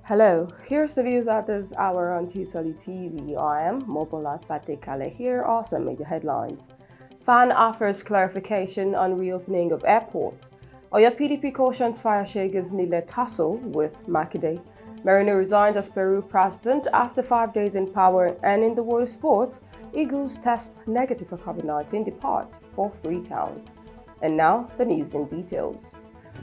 Hello, here's the news at this hour on TUSSLE TV. I am Mobola Patekale. Here are some major headlines. FAAN offers clarification on reopening of airports. Oyo PDP cautions FAYOSE needed tussle with MAKINDE. MERINO resigns as Peru president after 5 days in power. And in the world of sports, Eagles test negative for COVID-19 depart for Freetown. And now, the news in details.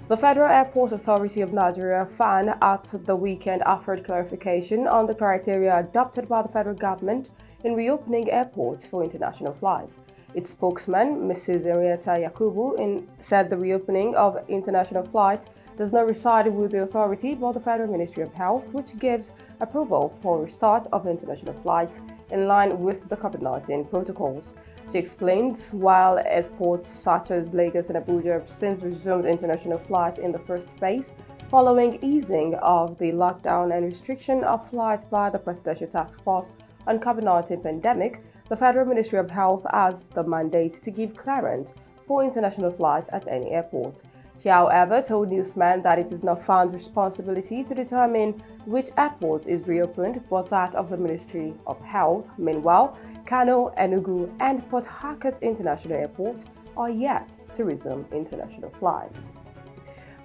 The Federal Airport Authority of Nigeria, FAAN, at the weekend offered clarification on the criteria adopted by the federal government in reopening airports for international flights. Its spokesman, Mrs. Henrietta Yakubu, said the reopening of international flights does not reside with the authority but the Federal Ministry of Health, which gives approval for restart of international flights in line with the COVID-19 protocols. She explains while airports such as Lagos and Abuja have since resumed international flights in the first phase, following easing of the lockdown and restriction of flights by the Presidential Task Force on COVID-19 pandemic, the Federal Ministry of Health has the mandate to give clearance for international flights at any airport. She, however, told newsmen that it is not FAAN's responsibility to determine which airport is reopened, but that of the Ministry of Health. Meanwhile, Kano, Enugu, and Port Harcourt international airports are yet to resume international flights.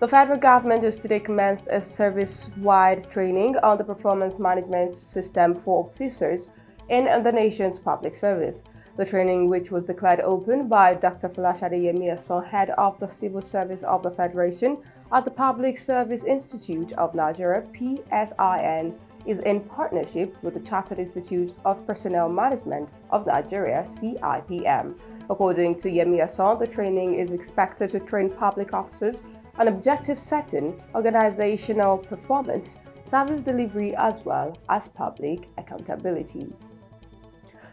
The federal government has today commenced a service-wide training on the performance management system for officers in the nation's public service. The training, which was declared open by Dr. Folashade Yemiason, head of the Civil Service of the Federation at the Public Service Institute of Nigeria, PSIN, is in partnership with the Chartered Institute of Personnel Management of Nigeria, CIPM. According to Yemiason, the training is expected to train public officers on objective setting, organizational performance, service delivery, as well as public accountability.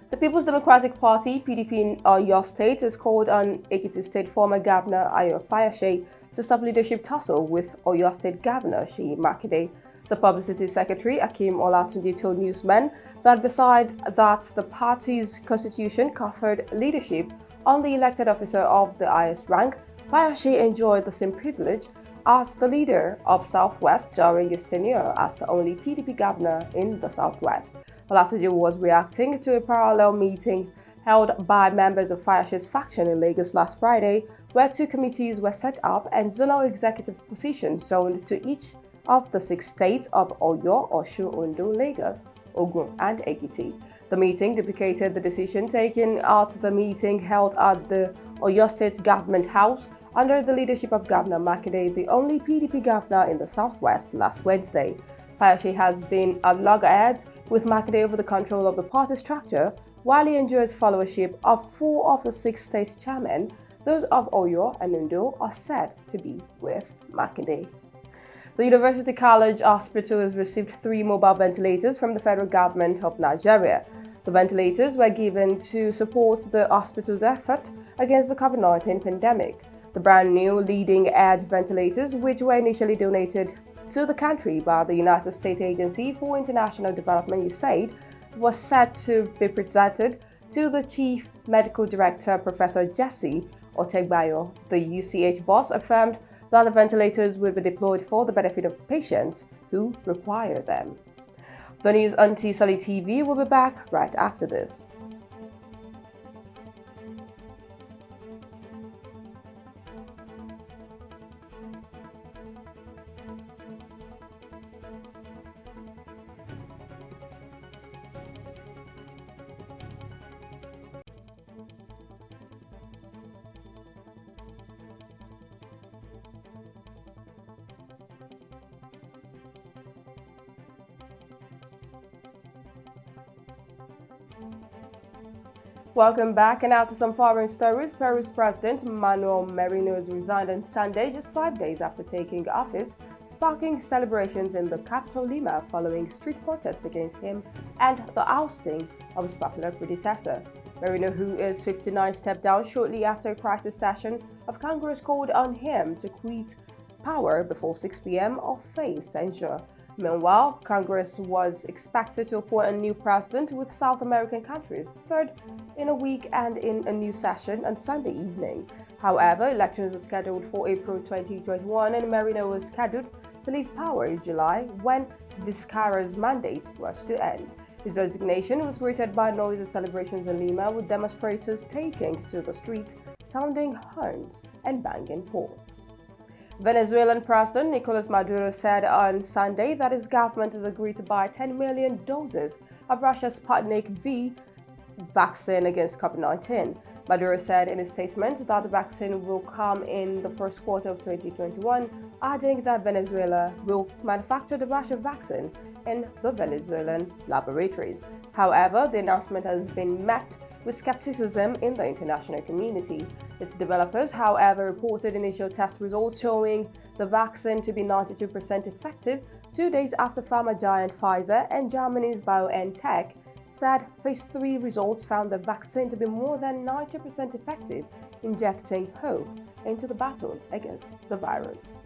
The People's Democratic Party, PDP in Oyo State, has called on Ekiti State former Governor Ayo Fayose to stop leadership tussle with Oyo State Governor Seyi Makinde. The Publicity Secretary, Akim Olatunji, told newsmen that beside that the party's constitution conferred leadership on the elected officer of the highest rank, Fayose enjoyed the same privilege as the leader of Southwest during his tenure as the only PDP governor in the Southwest. Olatunji was reacting to a parallel meeting held by members of Fayose's faction in Lagos last Friday, where 2 committees were set up and zonal executive positions zoned to each of the 6 states of Oyo, Osun, Ondo, Lagos, Ogun, and Ekiti. The meeting duplicated the decision taken at the meeting held at the Oyo State Government House under the leadership of Governor Makinde, the only PDP governor in the Southwest, last Wednesday. Fayose has been at loggerheads with Makinde over the control of the party structure, while he enjoys followership of 4 of the 6 state chairmen. Those of Oyo and Ondo are said to be with Makinde. The University College Hospital has received 3 mobile ventilators from the federal government of Nigeria. The ventilators were given to support the hospital's effort against the COVID-19 pandemic. The brand new leading-edge ventilators, which were initially donated to the country by the United States Agency for International Development, USAID, was set to be presented to the Chief Medical Director, Professor Jesse Otegbayo. The UCH boss affirmed that the ventilators will be deployed for the benefit of patients who require them. The news on TUSSLE TV will be back right after this. Welcome back, and now to some foreign stories. Peru's President MERINO has resigned on Sunday, just 5 days after taking office, sparking celebrations in the capital Lima following street protests against him and the ousting of his popular predecessor. MERINO, who is 59, stepped down shortly after a crisis session of Congress called on him to quit power before 6 p.m. or face censure. Meanwhile, Congress was expected to appoint a new president with South American countries, third in a week and in a new session on Sunday evening. However, elections are scheduled for April 2021 and MERINO was scheduled to leave power in July when Vizcarra's mandate was to end. His resignation was greeted by noisy celebrations in Lima, with demonstrators taking to the streets, sounding horns and banging pots. Venezuelan President Nicolas Maduro said on Sunday that his government has agreed to buy 10 million doses of Russia's Sputnik V vaccine against COVID-19. Maduro said in a statement that the vaccine will come in the first quarter of 2021, adding that Venezuela will manufacture the Russian vaccine in the Venezuelan laboratories. However, the announcement has been met with skepticism in the international community. Its developers, however, reported initial test results showing the vaccine to be 92% effective 2 days after pharma giant Pfizer and Germany's BioNTech said phase 3 results found the vaccine to be more than 90% effective, injecting hope into the battle against the virus.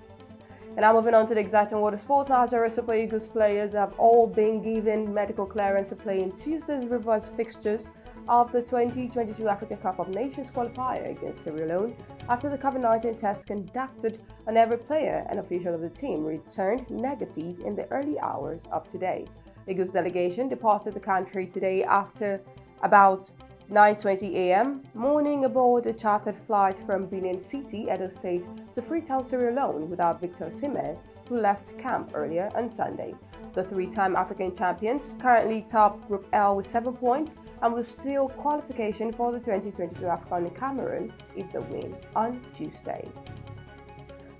And now moving on to the exciting water sport, Nigeria Super Eagles players have all been given medical clearance to play in Tuesday's reverse fixtures of the 2022 African Cup of Nations qualifier against Sierra Leone after the COVID-19 test conducted on every player and official of the team returned negative in the early hours of today. Eagles delegation departed the country today after about 9:20 a.m. morning aboard a chartered flight from Benin City, Edo State, to Freetown, Sierra Leone without Victor Osimhen, who left camp earlier on Sunday. The three-time African champions currently top Group L with 7 points and will steal qualification for the 2022 AFCON in Cameroon if they win on Tuesday.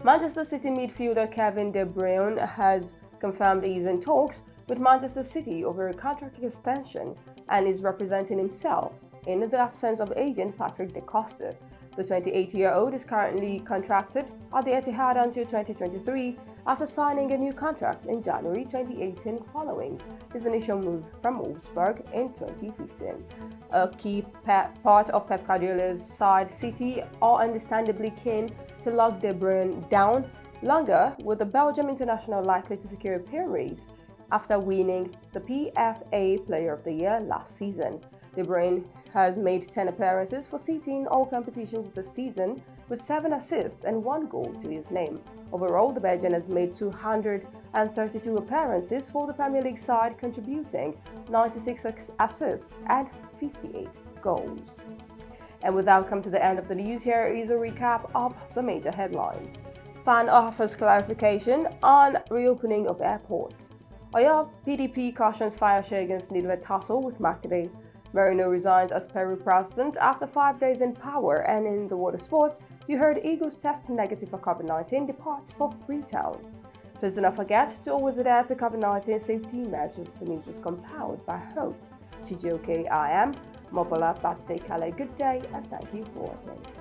Manchester City midfielder Kevin De Bruyne has confirmed he's in talks with Manchester City over a contract extension and is representing himself in the absence of agent Patrick De Costa. The 28-year-old is currently contracted at the Etihad until 2023 after signing a new contract in January 2018 following his initial move from Wolfsburg in 2015. A key part of Pep Guardiola's side, City are understandably keen to lock De Bruyne down longer, with the Belgium international likely to secure a pay raise after winning the PFA Player of the Year last season. De Bruyne has made 10 appearances for City in all competitions this season, with 7 assists and 1 goal to his name. Overall, the Belgian has made 232 appearances for the Premier League side, contributing 96 assists and 58 goals. And with that, we come to the end of the news. Here is a recap of the major headlines. FAAN offers clarification on reopening of airports. Oyo PDP cautions FAYOSE against needless tussle with MAKINDE. MERINO resigns as Peru president after 5 days in power. And in the water sports, you heard Eagles testing negative for COVID-19 departs for FREETOWN. Please do not forget to always adhere to COVID-19 safety measures. The news was compiled by Hope Chijoke. I am Mobola Batte Kale. Good day and thank you for watching.